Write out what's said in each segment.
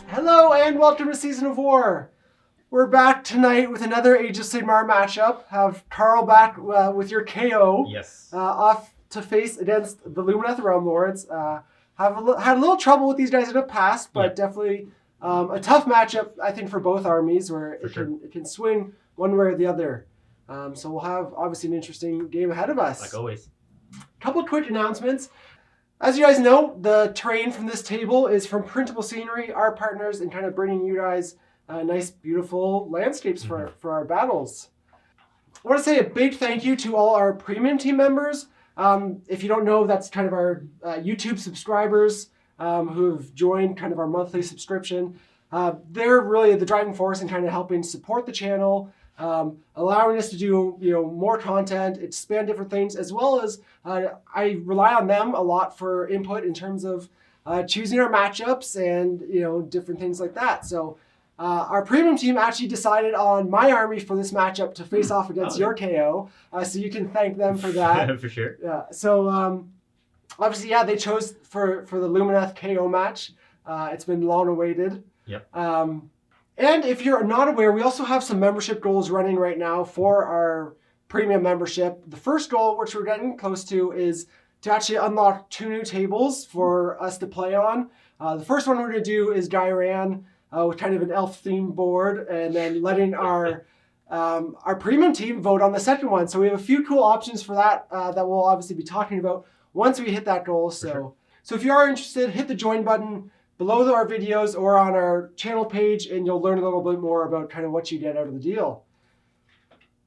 Hello and welcome to Season of War. We're back tonight with another Age of Sigmar matchup. Have Carl back with your KO. Yes. Off to face against the Lumineth Realmlords. Had a little trouble with these guys in the past, but definitely a tough matchup, I think, for both armies, where it can swing one way or the other. So we'll have, obviously, an interesting game ahead of us. Like always. Couple quick announcements. As you guys know, the terrain from this table is from Printable Scenery, our partners, and kind of bringing you guys nice, beautiful landscapes for our battles. I want to say a big thank you to all our premium team members. If you don't know, that's kind of our YouTube subscribers who have joined kind of our monthly subscription. They're really the driving force in kind of helping support the channel, allowing us to do more content, expand different things, as well as I rely on them a lot for input in terms of choosing our matchups and different things like that. So our premium team actually decided on my army for this matchup to face off against your KO, so you can thank them for that. For sure. Yeah. So obviously, they chose for the Lumineth KO match. It's been long awaited. Yep. And if you're not aware, we also have some membership goals running right now for our premium membership. The first goal, which we're getting close to, is to actually unlock 2 new tables for us to play on. The first one we're going to do is Gyran with kind of an elf-themed board, and then letting our premium team vote on the second one. So we have a few cool options for that that we'll obviously be talking about once we hit that goal. So if you are interested, hit the join button below our videos or on our channel page, and you'll learn a little bit more about kind of what you get out of the deal.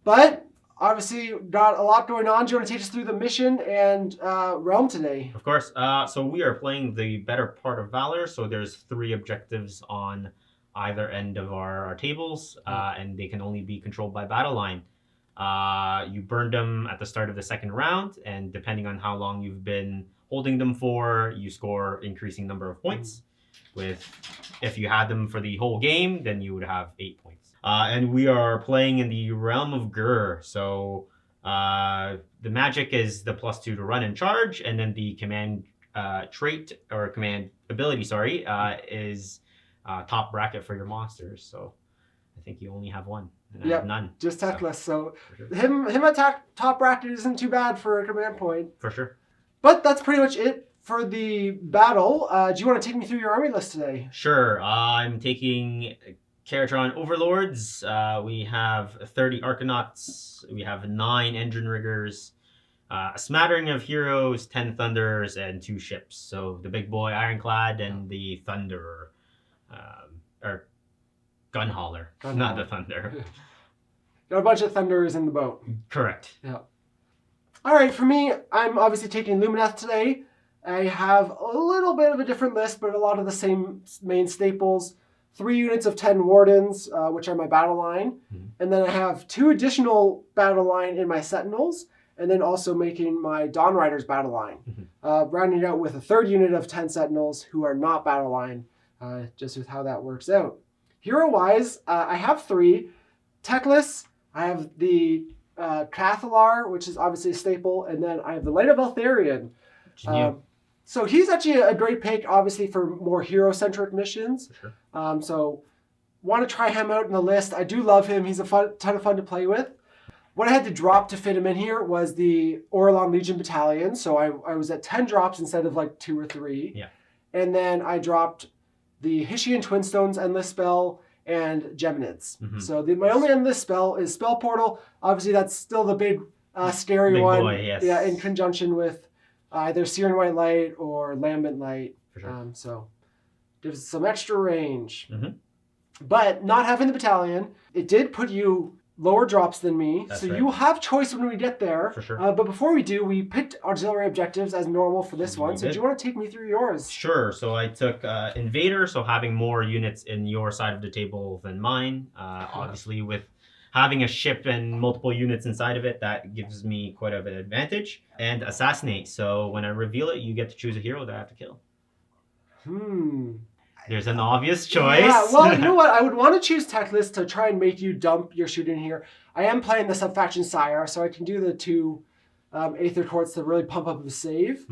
But obviously, got a lot going on. Do you want to take us through the mission and realm today? Of course. So we are playing the better part of Valor. So there's 3 objectives on either end of our tables, and they can only be controlled by battle line. You burned them at the start of the second round, and depending on how long you've been holding them for, you score increasing number of points. If you had them for the whole game, then you would have 8 points. And we are playing in the realm of Gur. So the magic is the +2 to run and charge, and then the command trait or command ability, is top bracket for your monsters. So I think you only have one. And I have none. Just Teclis. So him at top bracket isn't too bad for a command point. For sure. But that's pretty much it for the battle. Do you want to take me through your army list today? Sure. I'm taking Kharadron Overlords. We have 30 Arcanauts. We have 9 Engine Riggers, a smattering of heroes, 10 Thunders, and 2 ships. So the big boy Ironclad and the Thunderer, or Gunhauler, not the Thunder. Got a bunch of Thunderers in the boat. Correct. Yeah. All right, for me, I'm obviously taking Lumineth today. I have a little bit of a different list, but a lot of the same main staples. 3 units of 10 Wardens, which are my battle line. And then I have 2 additional battle line in my Sentinels, and then also making my Dawn Riders battle line. Rounding out with a 3rd unit of 10 Sentinels who are not battle line, just with how that works out. Hero-wise, I have 3. Teclis, I have the Cathalar, which is obviously a staple, and then I have the Light of Eltharion. So he's actually a great pick, obviously, for more hero-centric missions. For sure. So want to try him out in the list. I do love him. He's a ton of fun to play with. What I had to drop to fit him in here was the Orlon Legion Battalion. So I was at 10 drops instead of like 2 or 3. Yeah. And then I dropped the Hishian Twinstones Endless Spell and Geminids. So my only Endless Spell is Spell Portal. Obviously, that's still the big, scary big one. Boy, yes. Yeah, in conjunction with either Searing White Light or Lambent Light. For sure. So gives it some extra range. But not having the battalion, it did put you lower drops than me. That's so right. you will have choice when we get there. For sure. But before we do, we picked auxiliary objectives as normal for this one. So do you want to take me through yours? Sure. So I took Invader, so having more units in your side of the table than mine. Obviously, with having a ship and multiple units inside of it, that gives me quite of an advantage. And Assassinate. So when I reveal it, you get to choose a hero that I have to kill. There's an obvious choice. Yeah, well, you know what? I would want to choose Teclis to try and make you dump your shooting here. I am playing the subfaction Sire, so I can do the 2 Aether Courts to really pump up the save.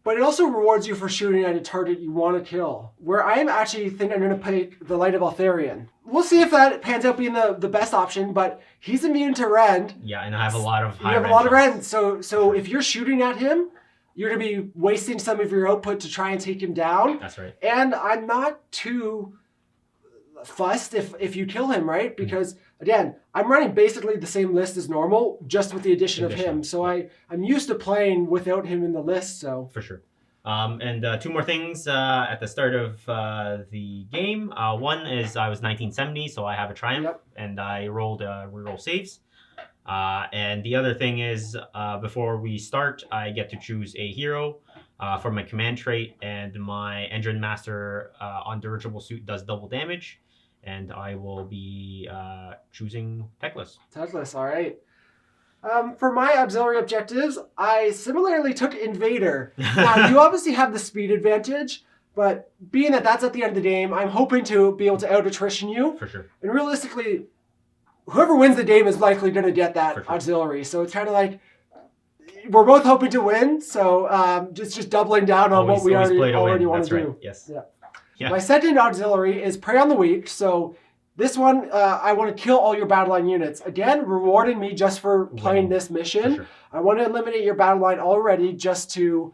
but it also rewards you for shooting at a target you want to kill. Where I actually think I'm going to pick the Light of Altharion. We'll see if that pans out being the best option, but he's immune to rend. Yeah, and I have a lot of You have a lot of rend, so if you're shooting at him, you're going to be wasting some of your output to try and take him down. That's right. And I'm not too fussed if you kill him, right? Because again, I'm running basically the same list as normal, just with the addition of him. So I'm used to playing without him in the list. So for sure. And two more things at the start of the game. One is I was 1970, so I have a triumph, and I rolled reroll saves. And the other thing is, before we start, I get to choose a hero for my command trait, and my Engine Master on dirigible suit does double damage, and I will be choosing Teclis. Teclis, all right. For my auxiliary objectives, I similarly took Invader. Now, you obviously have the speed advantage, but being that that's at the end of the game, I'm hoping to be able to out-attrition you. For sure. And realistically, whoever wins the game is likely going to get that auxiliary. So it's kind of like, we're both hoping to win, so just doubling down on what we already want to do. Right. Yes. Yeah. My second auxiliary is Prey on the Weak. So this one, I want to kill all your battle line units. Again, rewarding me just for playing this mission. Sure. I want to eliminate your battle line already just to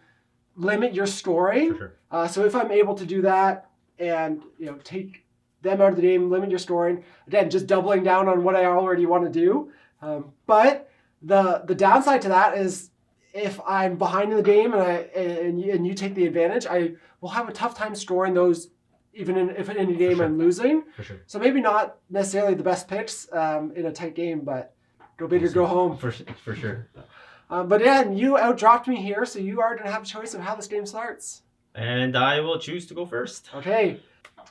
limit your scoring. Sure. So if I'm able to do that and take them out of the game, limit your scoring, again, just doubling down on what I already want to do. But the downside to that is if I'm behind in the game and you take the advantage, I will have a tough time scoring those. Even if in any game I'm losing. For sure. So maybe not necessarily the best picks in a tight game, but go big or go home. For sure. But yeah, you outdropped me here, so you are going to have a choice of how this game starts. And I will choose to go first. Okay.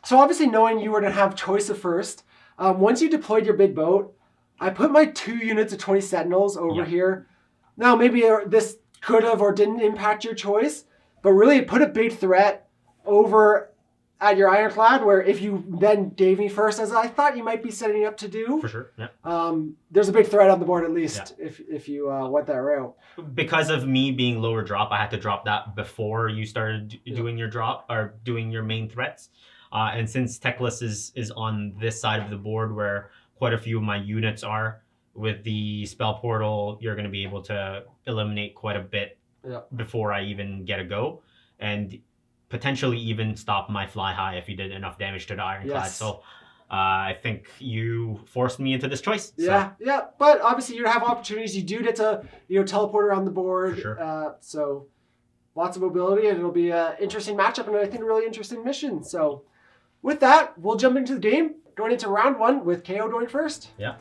So obviously knowing you were going to have choice of first, once you deployed your big boat, I put my 2 units of 20 Sentinels over here. Now maybe this could have or didn't impact your choice, but really it put a big threat over at your Ironclad, where if you then gave me first, as I thought you might be setting up to do. For sure, yeah. There's a big threat on the board at least if you went that route. Because of me being lower drop, I had to drop that before you started doing your drop or doing your main threats. And since Teclis is on this side of the board where quite a few of my units are, with the spell portal, you're going to be able to eliminate quite a bit before I even get a go. And potentially even stop my fly high if you did enough damage to the Ironclad. Yes. So I think you forced me into this choice. Yeah, but obviously you have opportunities. You do get to teleport around the board. For sure. So lots of mobility, and it'll be an interesting matchup and I think a really interesting mission. So with that, we'll jump into the game. Going into round 1 with KO going first. Yeah.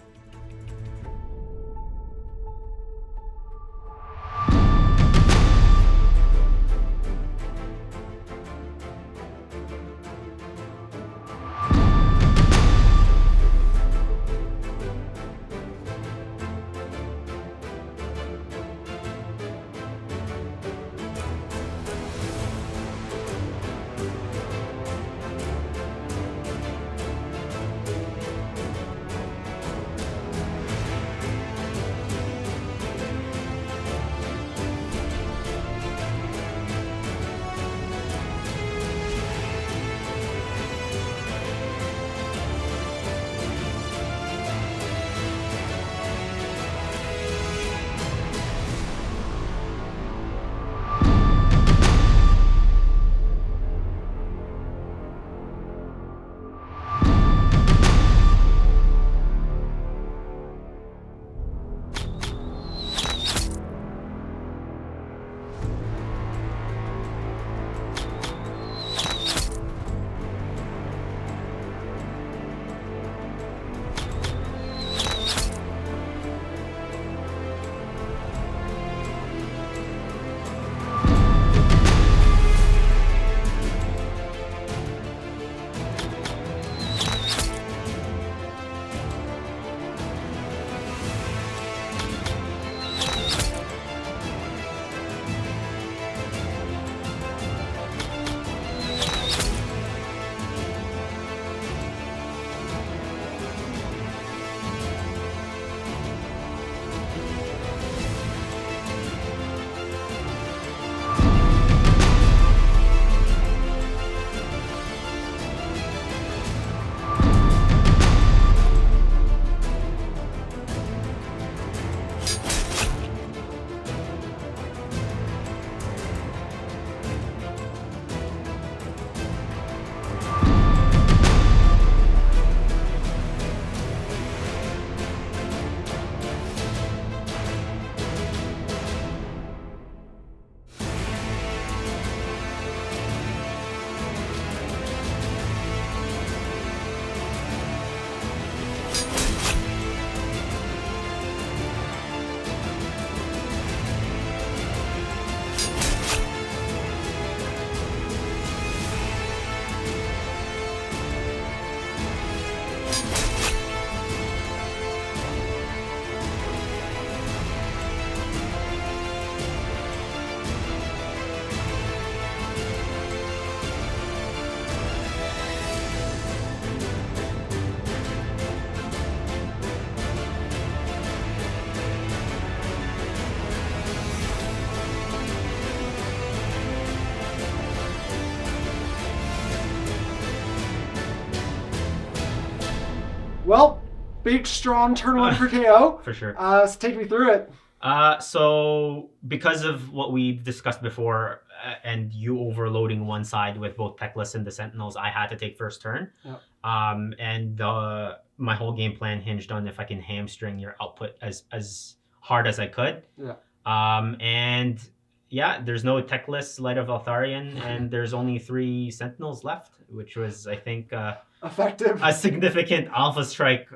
Well, big, strong turn 1 for KO. For sure. So take me through it. So because of what we discussed before, and you overloading one side with both Teclis and the Sentinels, I had to take first turn. Yep. And my whole game plan hinged on if I can hamstring your output as hard as I could. Yeah. And yeah, there's no Teclis, Light of Eltharion, and there's only 3 Sentinels left, which was, I think, effective. a significant alpha strike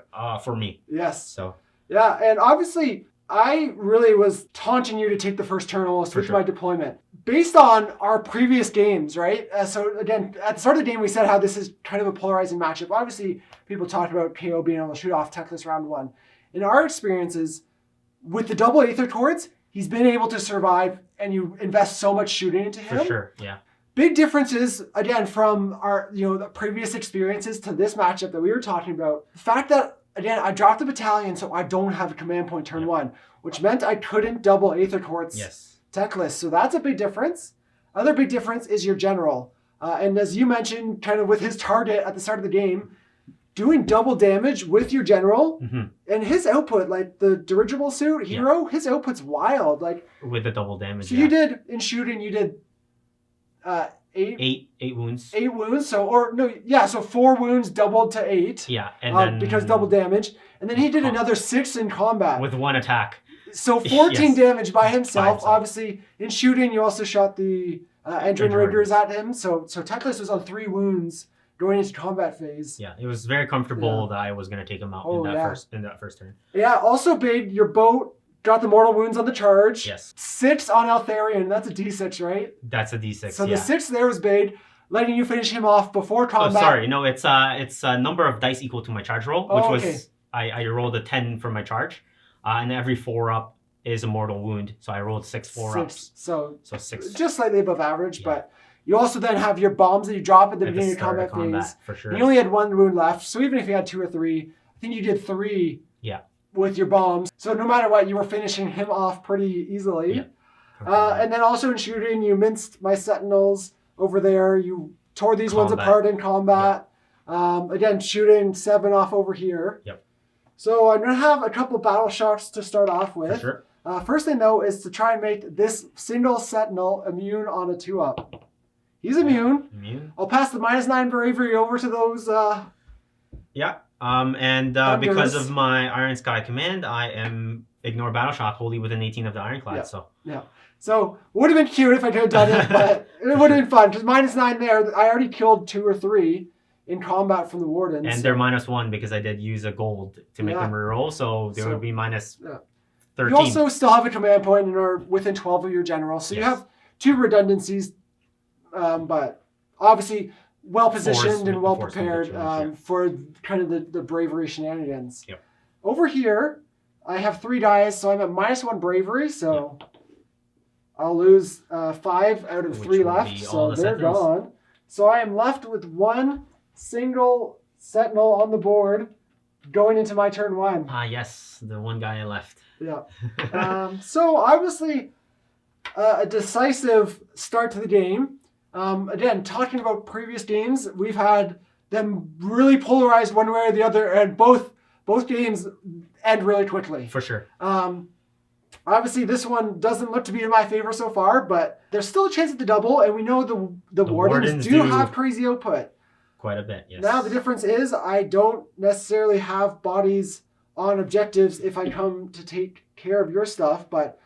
for me. Yes. So. Yeah, and obviously, I really was taunting you to take the first turn almost For with sure. my deployment. Based on our previous games, right? So again, at the start of the game, we said how this is kind of a polarizing matchup. Obviously, people talked about KO being able to shoot off Teclis round 1. In our experiences, with the double Aether Tords, he's been able to survive, and you invest so much shooting into him. For sure, yeah. Big differences, again, from our the previous experiences to this matchup that we were talking about. The fact that, again, I dropped the battalion, so I don't have a command point turn 1, which meant I couldn't double Aether Tords Teclis. So that's a big difference. Other big difference is your general. And as you mentioned, kind of with his target at the start of the game, doing double damage with your general, and his output, like the dirigible suit hero, his output's wild. Like with the double damage. So you did in shooting, you did 8 wounds. 8 wounds. So 4 wounds doubled to 8. Yeah, and then because double damage, and then he did another 6 in combat with 1 attack. So 14 damage by himself. Obviously, in shooting, you also shot the Endrin Riggers at him. So Teclis was on 3 wounds going into combat phase. Yeah, it was very comfortable that I was going to take him out in that first turn. Yeah, also big, your boat got the mortal wounds on the charge. Yes. 6 on Eltharion. That's a D6, right? That's a D6, So the 6 there was big, letting you finish him off before combat. Oh, sorry. No, it's a number of dice equal to my charge roll, which was I rolled a 10 for my charge. And every 4 up is a mortal wound. So I rolled 6 4-ups. So 6. Just slightly above average, but you also then have your bombs that you drop at the beginning of combat phase. For sure. You only had 1 wound left. So even if you had 2 or 3, I think you did 3 with your bombs. So no matter what, you were finishing him off pretty easily. Yeah. And then also in shooting, you minced my Sentinels over there. You tore these ones apart in combat. Again, shooting 7 off over here. Yep. So I'm going to have a couple battle shots to start off with. For sure. First thing, though, is to try and make this single Sentinel immune on a 2-up. He's immune. I'll pass the -9 bravery over to those. And because of my Iron Sky command, I am ignore battle shock wholly within 18 of the Ironclad. So would have been cute if I could have done it, but it would have been fun because -9 there. I already killed 2 or 3 in combat from the Wardens. And they're -1 because I did use a gold to make them reroll, so they would be -13. You also still have a command point and are within 12 of your general, so you have 2 redundancies, but obviously well positioned and well prepared for kind of the bravery shenanigans. Yep. Over here, I have 3 dice, so I'm at -1 bravery, so I'll lose 5 out of 3 left, so they're gone. So I am left with 1 single Sentinel on the board going into my turn 1. Yes, the one guy I left. Yeah. So obviously a decisive start to the game. Again, talking about previous games, we've had them really polarized one way or the other, and both games end really quickly. For sure. Obviously, this one doesn't look to be in my favor so far, but there's still a chance at the double, and we know the Wardens do have crazy output. Quite a bit, yes. Now, the difference is I don't necessarily have bodies on objectives if I come to take care of your stuff, but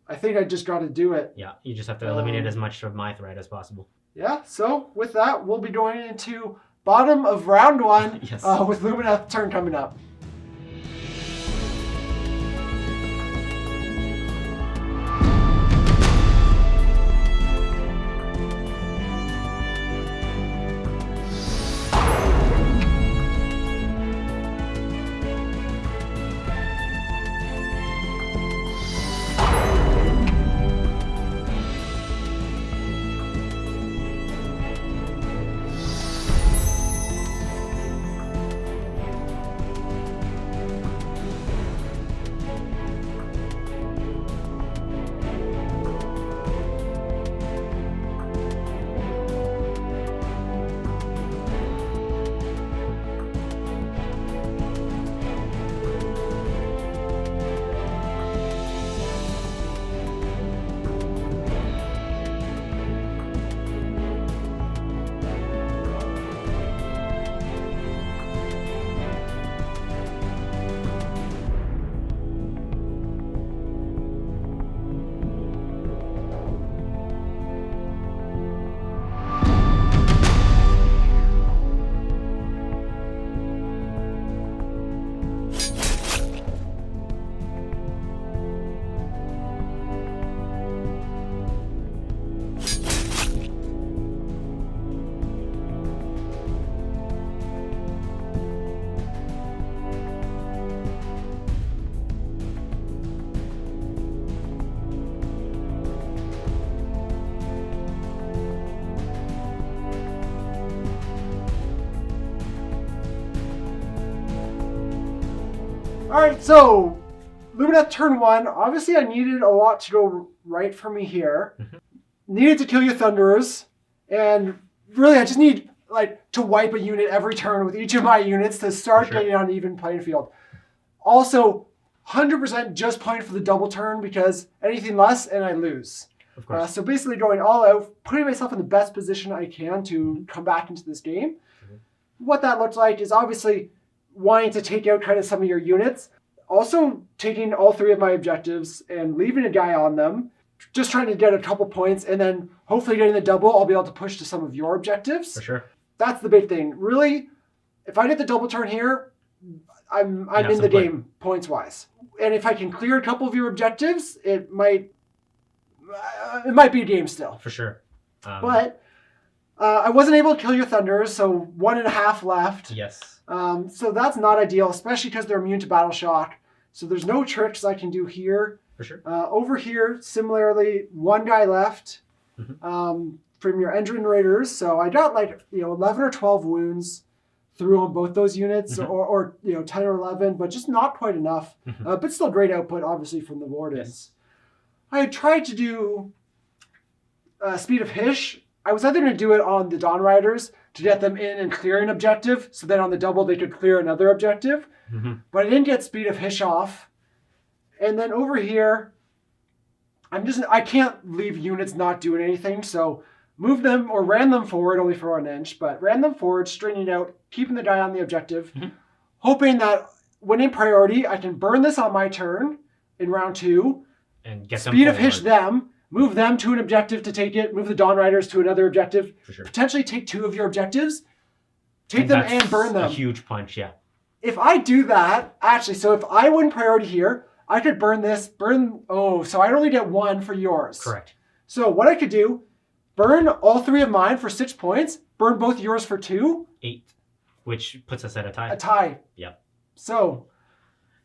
I think I just got to do it. Yeah, you just have to eliminate as much of my threat as possible. Yeah, so with that, we'll be going into bottom of round 1 with Lumineth turn coming up. Alright, so Lumineth turn 1. Obviously I needed a lot to go right for me here. Needed to kill your Thunderers. And really I just need to wipe a unit every turn with each of my units to start getting on an even playing field. Also, 100% just playing for the double turn because anything less and I lose. Of course. So basically going all out, putting myself in the best position I can to come back into this game. What that looks like is obviously wanting to take out kind of some of your units. Also taking all 3 of my objectives and leaving a guy on them. Just trying to get a couple points and then hopefully getting the double, I'll be able to push to some of your objectives. For sure. That's the big thing. Really, if I get the double turn here, I'm in the game points-wise. And if I can clear a couple of your objectives, it might be a game still. For sure. But I wasn't able to kill your Thunders, so 1.5 left. Yes. So that's not ideal, especially because they're immune to Battle Shock. So there's no tricks I can do here. For sure. Over here, similarly, 1 guy left from your Endrin Raiders. So I got 11 or 12 wounds through on both those units, or 10 or 11, but just not quite enough. But still great output, obviously, from the Wardens. Yes. I had tried to do Speed of Hish. I was either going to do it on the Dawn Riders to get them in and clear an objective, so then on the double they could clear another objective. But I didn't get Speed of Hish off. And then over here, I can't leave units not doing anything, so moved them or ran them forward only for 1 inch, but ran them forward, straightening out, keeping the guy on the objective, hoping that when in priority, I can burn this on my turn in round 2, and get them Speed of Hish them, move them to an objective to take it, move the Dawn Riders to another objective, For sure. potentially take 2 of your objectives, take them and burn them. A huge punch, yeah. If I do that, actually, so if I win priority here, I could burn this, so I'd only get 1 for yours. Correct. So what I could do, burn all 3 of mine for 6 points, burn both yours for 2. 8, which puts us at a tie. A tie. Yep. So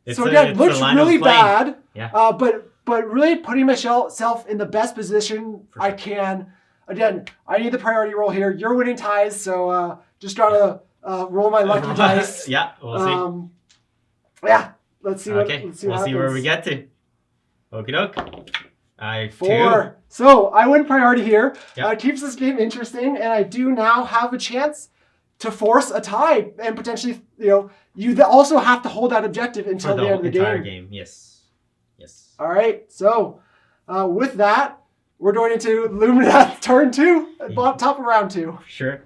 again, looks really bad, Yeah. but really putting myself in the best position I can. Again, I need the priority roll here. You're winning ties, so just gotta roll my lucky dice. Yeah, we'll see. Yeah, let's see what Okay, let's we'll see where we get to. Okie doke. 4. 2. So I win priority here. Yep. Keeps this game interesting, and I do now have a chance to force a tie, and potentially, you also have to hold that objective until the end of the entire game. Yes. All right. So with that, we're going into Lumineth turn 2, top of round 2. Sure.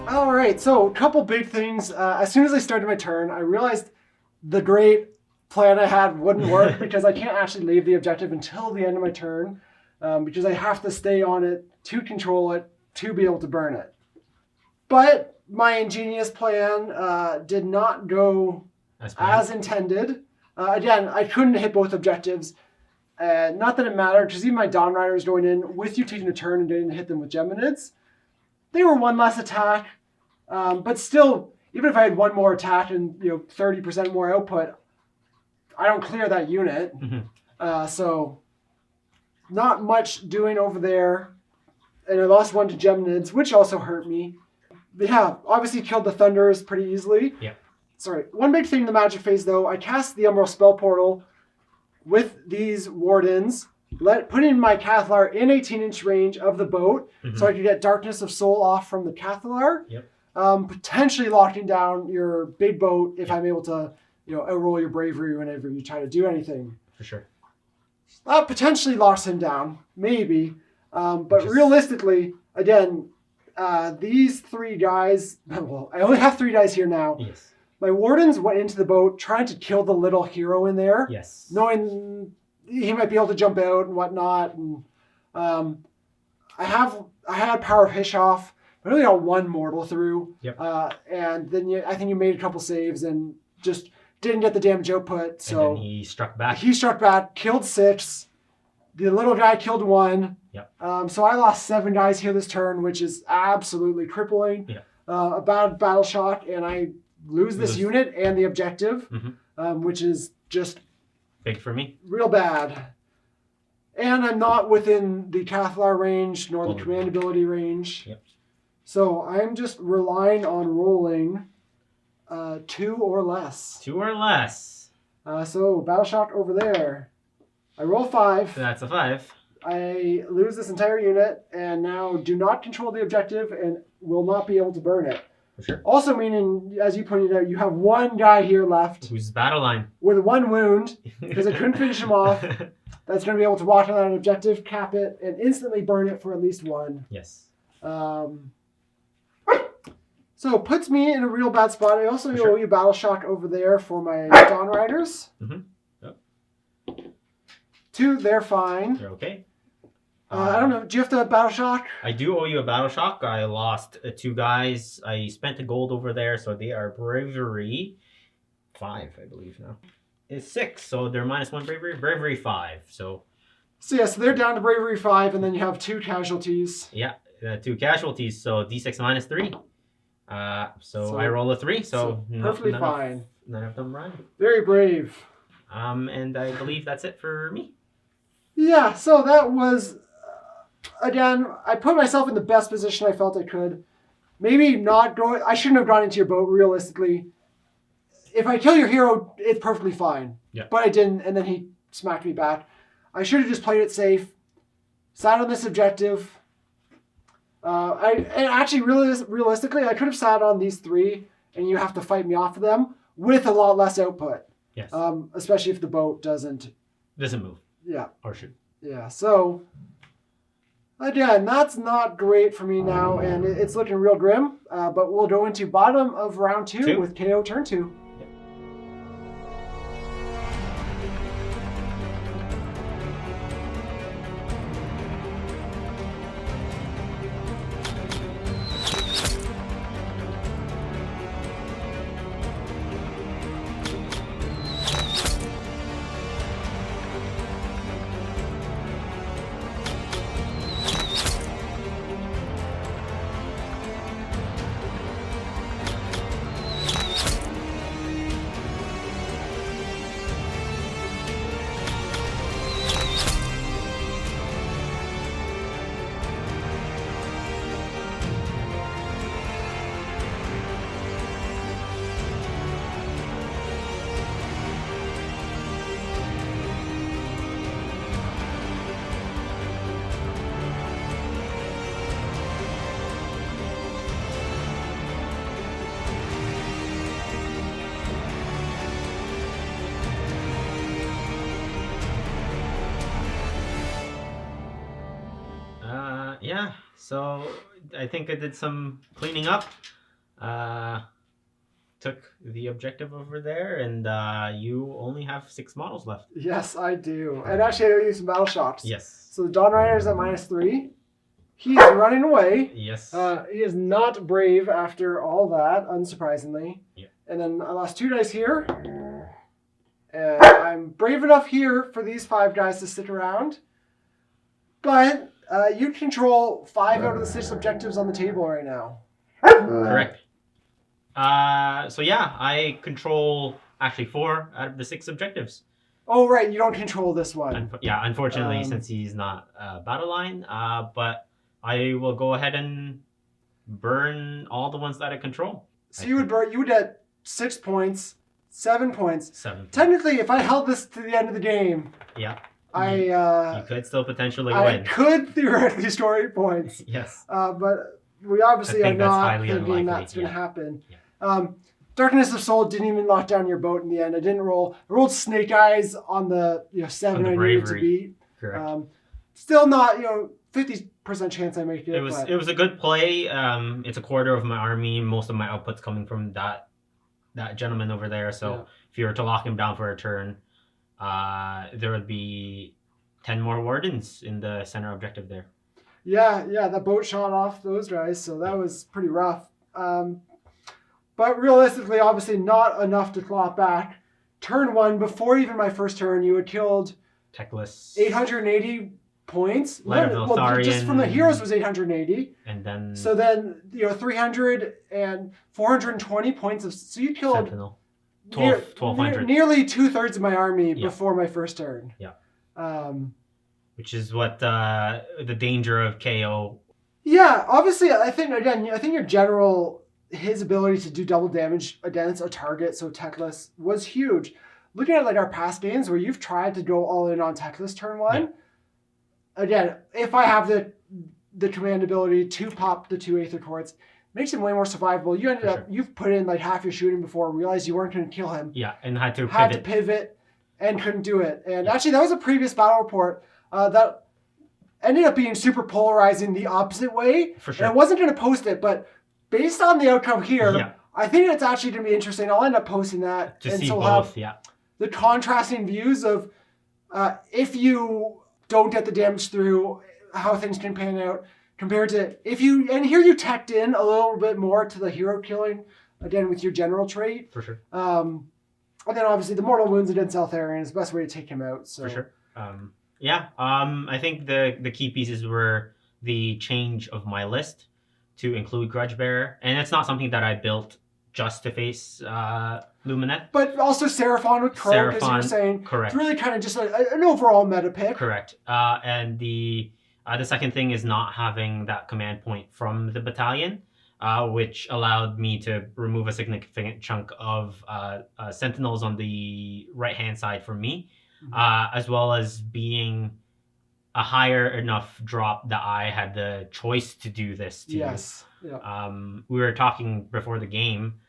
All right, so a couple big things. As soon as I started my turn, I realized the great plan I had wouldn't work because I can't actually leave the objective until the end of my turn. because I have to stay on it to control it to be able to burn it. But my ingenious plan did not go as intended. Again, I couldn't hit both objectives. Not that it mattered, because even my Dawn Riders going in, with you taking a turn and getting to hit them with Geminids, they were one less attack. But still, even if I had one more attack and 30% more output, I don't clear that unit. So not much doing over there. And I lost one to Geminids, which also hurt me. But yeah, obviously killed the Thunders pretty easily. Yeah. Sorry. One big thing in the Magic phase, though, I cast the Umbral Spell Portal with these Wardens, putting my Cathlar in 18-inch range of the boat, so I could get Darkness of Soul off from the Cathlar. Yep. Potentially locking down your big boat if I'm able to, outroll your bravery whenever you try to do anything. For sure. That potentially locks him down, maybe. But realistically, again, these three guys, well, I only have 3 guys here now. Yes. My Wardens went into the boat trying to kill the little hero in there. Yes. Knowing he might be able to jump out and whatnot. And I had Power of Hishoff, but I only got 1 mortal through. Yep. And then I think you made a couple saves and just didn't get the damage output. So and then he struck back. He struck back, killed 6. The little guy killed 1. Yep. So I lost 7 guys here this turn, which is absolutely crippling. Yep. A bad battle shock, and I lose this unit and the objective, which is just big for me. Real bad. And I'm not within the Cathlar range nor the command ability range. Yep. So I'm just relying on rolling 2 or less. 2 or less. So battle shock over there. I roll 5. That's a 5. I lose this entire unit and now do not control the objective and will not be able to burn it. For sure. Also meaning, as you pointed out, you have 1 guy here left. Who's battle line? With 1 wound, because I couldn't finish him off. That's going to be able to walk on that objective, cap it, and instantly burn it for at least 1. Yes. So it puts me in a real bad spot. I also owe you Battle Shock over there for my Dawn Riders. Yep. 2, they're fine. You're okay. I don't know. Do you have to Battle Shock? I do owe you a battle shock. I lost 2 guys. I spent a gold over there, so they are bravery 5, I believe now. It's 6, so they're -1 bravery. Bravery 5. So yeah, so they're down to bravery 5, and then you have 2 casualties. Yeah, 2 casualties. So D6 -3. So I roll a 3. So perfectly fine. None of them run. Very brave. And I believe that's it for me. Yeah. So that was. Again, I put myself in the best position I felt I could. Maybe not go. I shouldn't have gone into your boat, realistically. If I kill your hero, it's perfectly fine. Yeah. But I didn't, and then he smacked me back. I should have just played it safe. Sat on this objective. Realistically, I could have sat on these 3, and you have to fight me off of them with a lot less output. Yes. Especially if the boat doesn't move. Yeah. Or shoot. Yeah. So. Again, that's not great for me now, and it's looking real grim. But we'll go into bottom of round 2 with KO turn 2. Yeah, so I think I did some cleaning up. took the objective over there, and you only have 6 models left. Yes, I do. And actually, I gotta use some battle shops. Yes. So the Dawn Rider is at -3. He's running away. Yes. He is not brave after all that, unsurprisingly. Yeah. And then I lost 2 dice here. And I'm brave enough here for these 5 guys to stick around. But you control 5 out of the 6 objectives on the table right now. Correct. So yeah, I control actually 4 out of the 6 objectives. Oh, right. You don't control this one. Unfortunately, since he's not battle line. But I will go ahead and burn all the ones that I control. So you would get 6 points, 7 points. 7. Technically, if I held this to the end of the game, Yeah. you could still potentially I win. could theoretically score 8 points. Yes. But we obviously I are think that's not highly thinking unlikely, that's going to yeah. happen. Yeah. Darkness of Soul didn't even lock down your boat in the end. I didn't roll. I rolled Snake Eyes on the 7 On the I needed to bravery. beat. Correct. Still not 50% chance I make it. It was a good play. It's a quarter of my army. Most of my output's coming from that gentleman over there. So if you were to lock him down for a turn, there would be 10 more wardens in the center objective there. Yeah, that boat shot off those guys, so that was pretty rough. But realistically, obviously not enough to claw back. Turn 1, before even my first turn, you had killed Teclis. 880 points. Light of Well, just from the heroes was 880. And then... So then, 300 and 420 points of... So you killed... Sentinel. 1200. Nearly 2/3 of my army before my first turn. Yeah. Which is what the danger of KO. Yeah, obviously, I think your general... His ability to do double damage against a target, so Teclis, was huge. Looking at our past games where you've tried to go all in on Teclis turn 1, again, if I have the command ability to pop the 2 Aether Quartz, makes him way more survivable. You ended up, you've put in half your shooting before, realized you weren't going to kill him. Yeah, and had to pivot and couldn't do it. And actually, that was a previous battle report that ended up being super polarizing the opposite way. For sure. And I wasn't going to post it, but based on the outcome here, I think it's actually going to be interesting. I'll end up posting that. To see both, the contrasting views of if you don't get the damage through, how things can pan out, compared to if you... And here you tacked in a little bit more to the hero killing, again, with your general trait. For sure. And then obviously the mortal wounds against Eltharion is the best way to take him out. So. For sure. I think the key pieces were the change of my list to include Grudge Bearer, and it's not something that I built just to face Lumineth. But also Seraphon with Croak, as you were saying. Correct. It's really kind of just an overall meta pick. Correct. And the second thing is not having that command point from the battalion, which allowed me to remove a significant chunk of sentinels on the right-hand side from me, as well as being a higher enough drop that I had the choice to do this to. Yes. Yeah. We were talking before the game.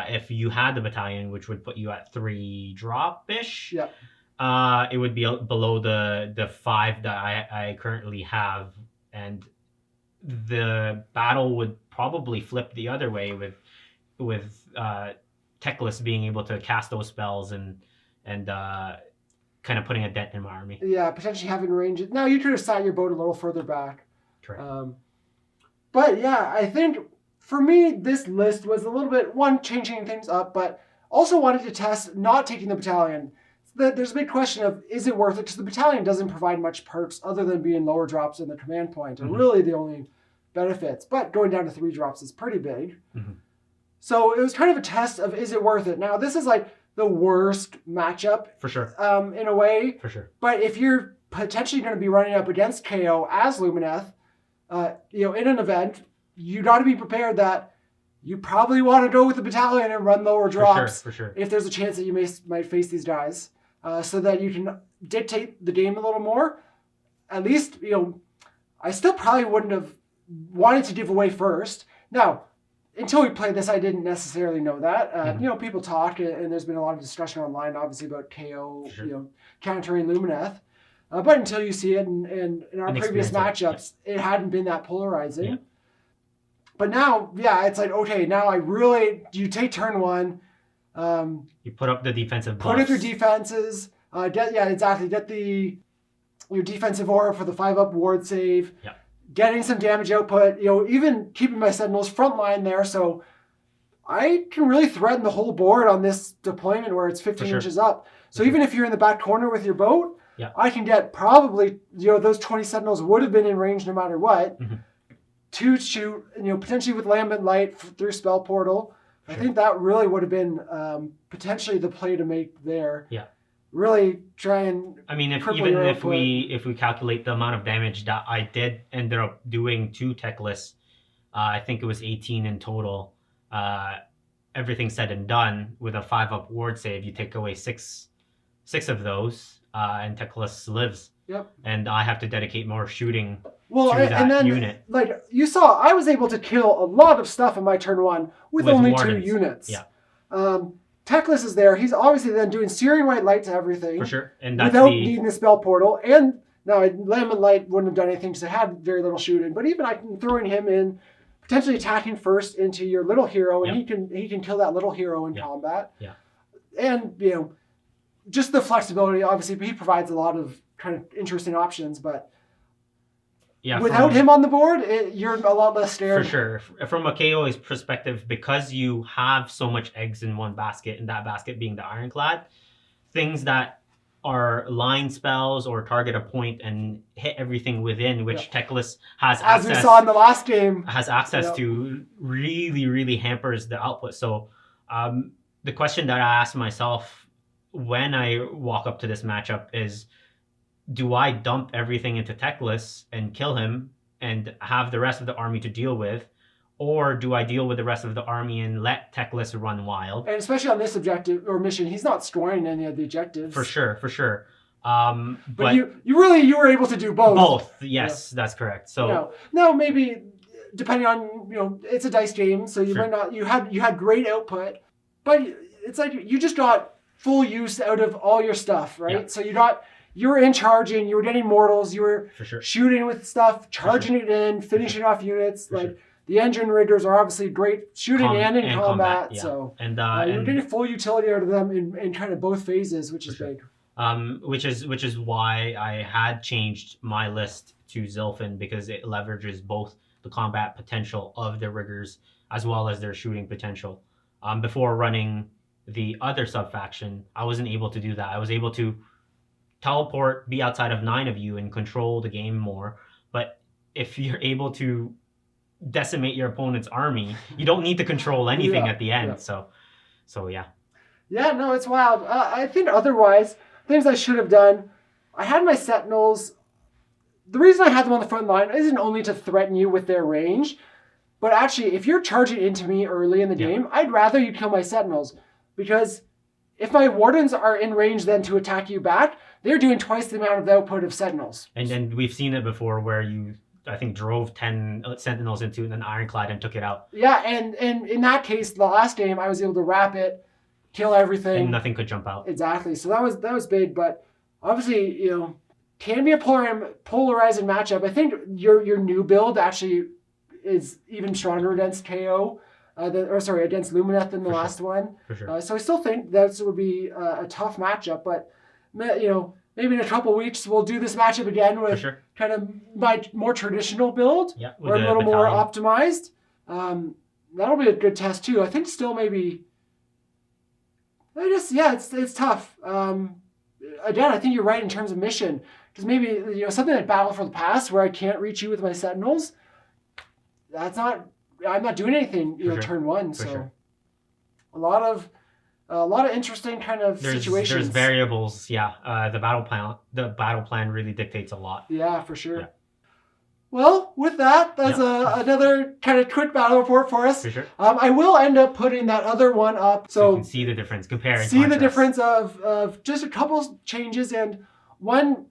If you had the battalion, which would put you at 3 drop-ish, it would be below the 5 that I currently have, and the battle would probably flip the other way with Teclis being able to cast those spells and kind of putting a dent in my army. Yeah, potentially having range. Now you could have sat your boat a little further back. Correct. But yeah, I think for me this list was a little bit changing things up, but also wanted to test not taking the battalion. There's a big question of is it worth it, because the battalion doesn't provide much perks other than being lower drops in the command point, and really the only benefits. But going down to 3 drops is pretty big. So it was kind of a test of is it worth it. Now this is the worst matchup for sure, in a way. For sure. But if you're potentially going to be running up against KO as Lumineth, in an event, you got to be prepared that you probably want to go with the battalion and run lower drops. For sure. If there's a chance that you might face these guys, so that you can dictate the game a little more. At least, I still probably wouldn't have wanted to give away first. Now, until we played this, I didn't necessarily know that. People talk, and there's been a lot of discussion online, obviously, about KO, countering Lumineth. But until you see it, and in our previous matchups, it hadn't been that polarizing. But now, yeah, it's like, okay, now you take turn 1. You put up the defensive Put up buffs. your defenses. Get your defensive aura for the 5-up ward save. Yeah. Getting some damage output. Even keeping my Sentinels front line there, so I can really threaten the whole board on this deployment where it's 15 inches up. So even if you're in the back corner with your boat, I can get probably, those 20 Sentinels would have been in range no matter what. Mm-hmm. To shoot, potentially with Lambent Light through Spell Portal. I think that really would have been potentially the play to make there. Yeah. Really try and. I mean, if we calculate the amount of damage that I did end up doing to Teclis, I think it was 18 in total. Everything said and done with a 5-up ward save, you take away six of those, and Teclis lives. Yep. And I have to dedicate more shooting to and then, unit. Like you saw, I was able to kill a lot of stuff in my turn 1 with only wardens. 2 units. Yeah. Teclis is there. He's obviously then doing Searing White Light to everything. For sure. And that's without needing the Spell Portal. And now Lambent Light wouldn't have done anything because it had very little shooting. But even I can throw him in, potentially attacking first into your little hero, and he can kill that little hero in combat. Yeah. And just the flexibility. Obviously, he provides a lot of kind of interesting options, but without him on the board, you're a lot less scared. For sure. From a KO's perspective, because you have so much eggs in one basket, and that basket being the Ironclad, things that are line spells or target a point and hit everything within, which Teclis has as we saw in the last game, has access to, really, really hampers the output. So the question that I ask myself when I walk up to this matchup is, do I dump everything into Teclis and kill him and have the rest of the army to deal with? Or do I deal with the rest of the army and let Teclis run wild? And especially on this objective or mission, he's not scoring any of the objectives. For sure. But you were able to do both. Both, yes, that's correct. So no, maybe depending on, it's a dice game, so you might not, you had great output, but it's like you just got full use out of all your stuff, right? Yeah. So you were in charging, you were getting mortals, you were For shooting with stuff, charging it in, finishing off units. The engine riggers are obviously great shooting and in combat. So and you're getting full utility out of them in kind of both phases, which is big. Which is why I had changed my list to Zilfin, because it leverages both the combat potential of the riggers as well as their shooting potential. Before running the other sub-faction, I wasn't able to do that. I was able to teleport, be outside of 9 of you, and control the game more. But if you're able to decimate your opponent's army, you don't need to control anything at the end. So yeah. Yeah, no, it's wild. I think otherwise, things I should have done, I had my Sentinels. The reason I had them on the front line isn't only to threaten you with their range, but actually, if you're charging into me early in the game, I'd rather you kill my Sentinels, because if my Wardens are in range then to attack you back, they're doing twice the amount of output of Sentinels. And then we've seen it before where you, I think, drove 10 Sentinels into an Ironclad and took it out. Yeah, and in that case, the last game, I was able to wrap it, kill everything. And nothing could jump out. Exactly. So that was big, but obviously, can be a polarizing matchup. I think your new build actually is even stronger against KO. Against Lumineth than the last one. For sure. So I still think that would be a tough matchup, but maybe in a couple weeks we'll do this matchup again with kind of my more traditional build, or a little more optimized. That'll be a good test too. I think still maybe. It's tough. Again, I think you're right in terms of mission, because maybe something like Battle for the Past where I can't reach you with my Sentinels. I'm not doing anything, turn 1. So a lot of interesting kind of situations. There's variables. The battle plan really dictates a lot. Yeah, for sure. Yeah. Well, with that's another kind of quick battle report for us. For sure. I will end up putting that other one up, so you can see the difference, compare and see contrast. The difference of just a couple changes, and one,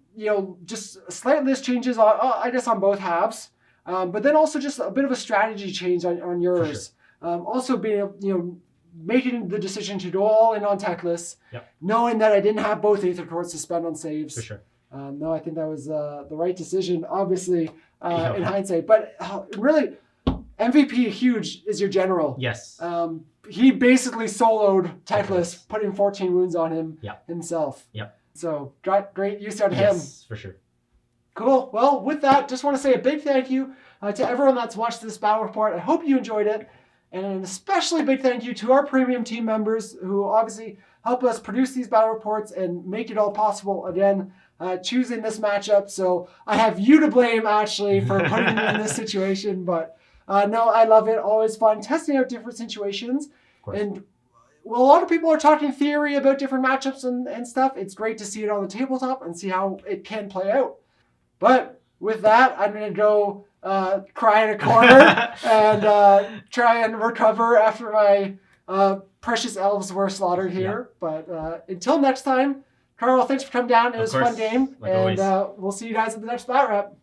just slight list changes I guess on both halves. But then also just a bit of a strategy change on yours. Also being making the decision to go all in on Teclis, knowing that I didn't have both Aether Courts to spend on saves. For sure. No, I think that was the right decision, obviously, in hindsight. But really, MVP huge is your general. Yes. He basically soloed Teclis, Teclis. putting 14 wounds on him himself. Yep. So great use out of him. Yes, for sure. Cool. Well, with that, just want to say a big thank you to everyone that's watched this battle report. I hope you enjoyed it. And an especially big thank you to our premium team members who obviously help us produce these battle reports and make it all possible. Again, choosing this matchup. So I have you to blame, actually, for putting me in this situation. But no, I love it. Always fun testing out different situations. And well, a lot of people are talking theory about different matchups and stuff. It's great to see it on the tabletop and see how it can play out. But with that, I'm going to go cry in a corner and try and recover after my precious elves were slaughtered here. But until next time, Carl, thanks for coming down. It was a fun game. Like always. We'll see you guys at the next bat rep.